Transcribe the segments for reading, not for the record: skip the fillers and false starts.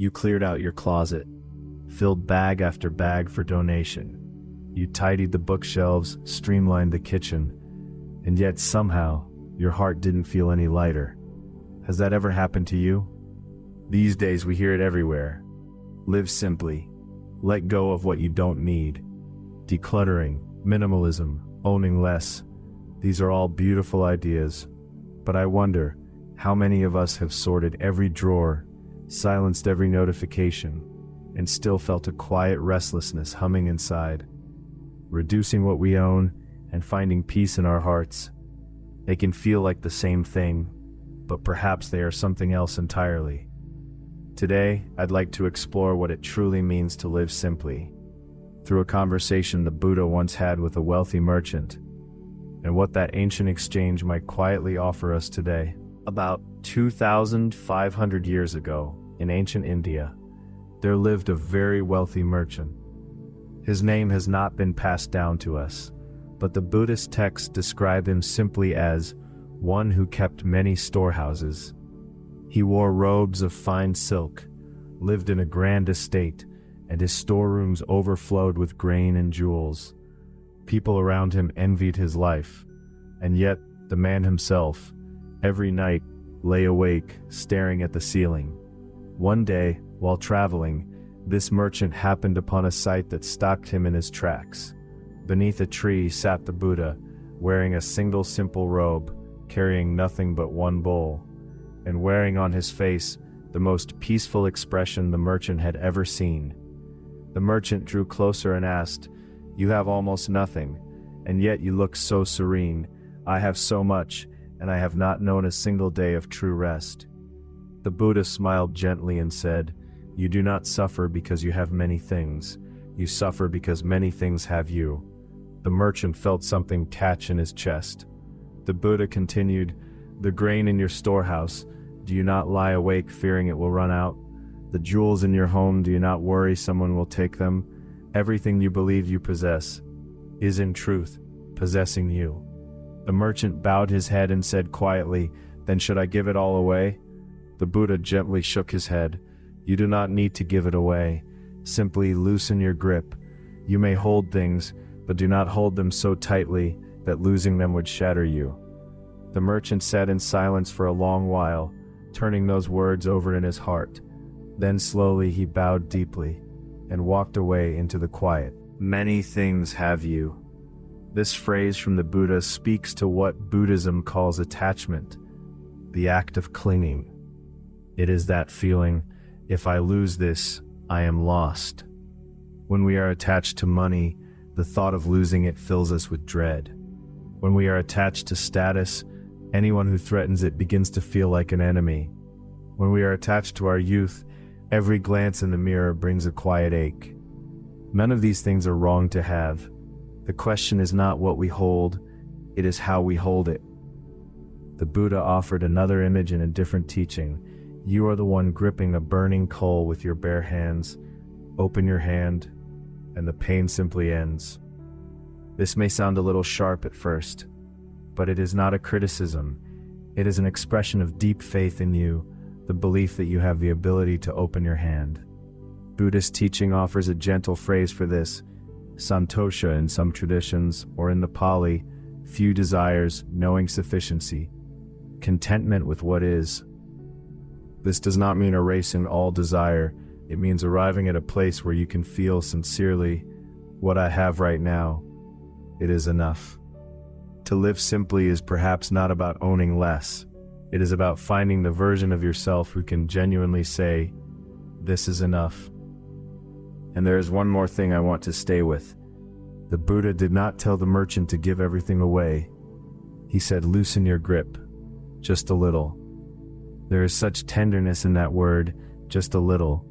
You cleared out your closet, filled bag after bag for donation. You tidied the bookshelves, streamlined the kitchen, and yet somehow your heart didn't feel any lighter. Has that ever happened to you? These days we hear it everywhere. Live simply. Let go of what you don't need. Decluttering, minimalism, owning less. These are all beautiful ideas. But I wonder, how many of us have sorted every drawer, silenced every notification, and still felt a quiet restlessness humming inside? Reducing what we own and finding peace in our hearts. They can feel like the same thing, but perhaps they are something else entirely. Today, I'd like to explore what it truly means to live simply, through a conversation the Buddha once had with a wealthy merchant, and what that ancient exchange might quietly offer us today. About 2,500 years ago, in ancient India, there lived a very wealthy merchant. His name has not been passed down to us, but the Buddhist texts describe him simply as one who kept many storehouses. He wore robes of fine silk, lived in a grand estate, and his storerooms overflowed with grain and jewels. People around him envied his life, and yet the man himself, every night, lay awake, staring at the ceiling. One day, while traveling, this merchant happened upon a sight that stopped him in his tracks. Beneath a tree sat the Buddha, wearing a single simple robe, carrying nothing but one bowl, and wearing on his face the most peaceful expression the merchant had ever seen. The merchant drew closer and asked, "You have almost nothing, and yet you look so serene. I have so much, and I have not known a single day of true rest." The Buddha smiled gently and said, "You do not suffer because you have many things. You suffer because many things have you." The merchant felt something catch in his chest. The Buddha continued, "The grain in your storehouse, do you not lie awake fearing it will run out? The jewels in your home, do you not worry someone will take them? Everything you believe you possess is in truth possessing you." The merchant bowed his head and said quietly, "Then should I give it all away?" The Buddha gently shook his head. "You do not need to give it away. Simply loosen your grip. You may hold things, but do not hold them so tightly that losing them would shatter you." The merchant sat in silence for a long while, turning those words over in his heart. Then slowly he bowed deeply and walked away into the quiet. Many things have you. This phrase from the Buddha speaks to what Buddhism calls attachment, the act of clinging. It is that feeling, if I lose this, I am lost. When we are attached to money, the thought of losing it fills us with dread. When we are attached to status, anyone who threatens it begins to feel like an enemy. When we are attached to our youth, every glance in the mirror brings a quiet ache. None of these things are wrong to have. The question is not what we hold, it is how we hold it. The Buddha offered another image in a different teaching. You are the one gripping a burning coal with your bare hands. Open your hand, and the pain simply ends. This may sound a little sharp at first, but it is not a criticism. It is an expression of deep faith in you, the belief that you have the ability to open your hand. Buddhist teaching offers a gentle phrase for this, santosha in some traditions, or in the Pali, few desires, knowing sufficiency, contentment with what is. This does not mean erasing all desire. It means arriving at a place where you can feel sincerely, what I have right now, it is enough. To live simply is perhaps not about owning less. It is about finding the version of yourself who can genuinely say, this is enough. And there is one more thing I want to stay with. The Buddha did not tell the merchant to give everything away. He said, loosen your grip, just a little. There is such tenderness in that word, just a little.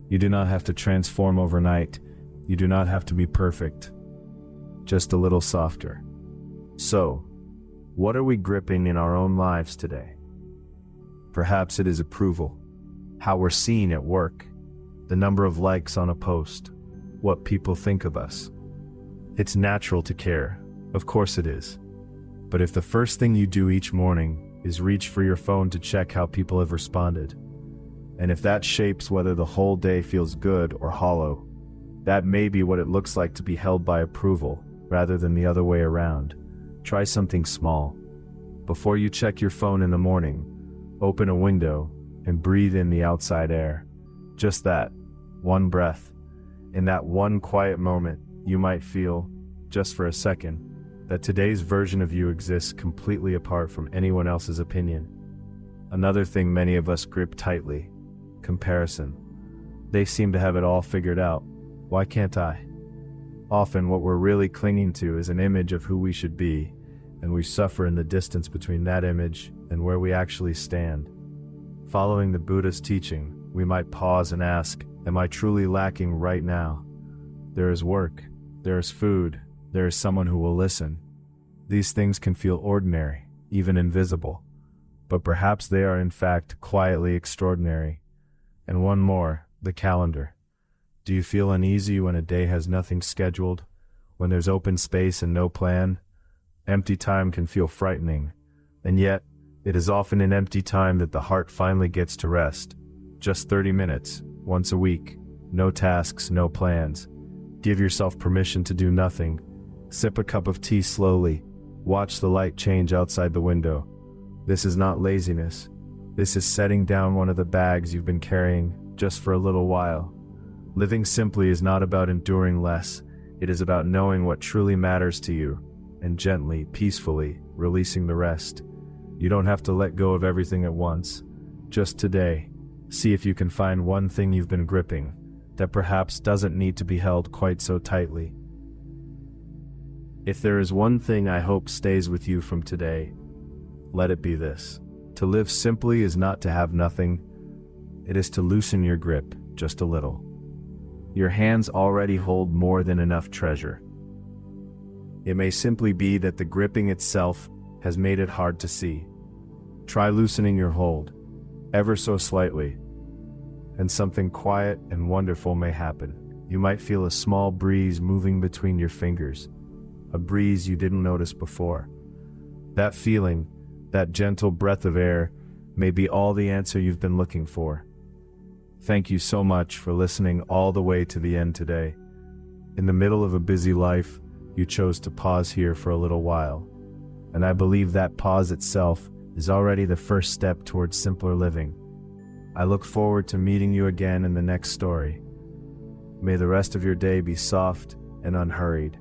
You do not have to transform overnight. You do not have to be perfect. Just a little softer. So, what are we gripping in our own lives today? Perhaps it is approval, how we're seen at work, the number of likes on a post, what people think of us. It's natural to care, of course it is. But if the first thing you do each morning is reach for your phone to check how people have responded, And if that shapes whether the whole day feels good or hollow, that may be what it looks like to be held by approval, rather than the other way around. Try something small. Before you check your phone in the morning, open a window and breathe in the outside air. Just that, one breath. In that one quiet moment, you might feel, just for a second, that today's version of you exists completely apart from anyone else's opinion. Another thing many of us grip tightly: comparison. They seem to have it all figured out. Why can't I? Often what we're really clinging to is an image of who we should be, and we suffer in the distance between that image and where we actually stand. Following the Buddhist teaching, we might pause and ask, am I truly lacking right now? There is work, there is food, there is someone who will listen. These things can feel ordinary, even invisible, but perhaps they are in fact quietly extraordinary. And one more, the calendar. Do you feel uneasy when a day has nothing scheduled, when there's open space and no plan? Empty time can feel frightening, and yet, it is often in empty time that the heart finally gets to rest. Just 30 minutes, once a week, no tasks, no plans. Give yourself permission to do nothing. Sip a cup of tea slowly. Watch the light change outside the window. This is not laziness. This is setting down one of the bags you've been carrying just for a little while. Living simply is not about enduring less. It is about knowing what truly matters to you, and gently, peacefully, releasing the rest. You don't have to let go of everything at once. Just today, see if you can find one thing you've been gripping that perhaps doesn't need to be held quite so tightly. If there is one thing I hope stays with you from today, let it be this: to live simply is not to have nothing. It is to loosen your grip just a little. Your hands already hold more than enough treasure. It may simply be that the gripping itself has made it hard to see. Try loosening your hold, ever so slightly, and something quiet and wonderful may happen. You might feel a small breeze moving between your fingers, a breeze you didn't notice before. That feeling, that gentle breath of air, may be all the answer you've been looking for. Thank you so much for listening all the way to the end today. In the middle of a busy life, you chose to pause here for a little while. And I believe that pause itself is already the first step towards simpler living. I look forward to meeting you again in the next story. May the rest of your day be soft and unhurried.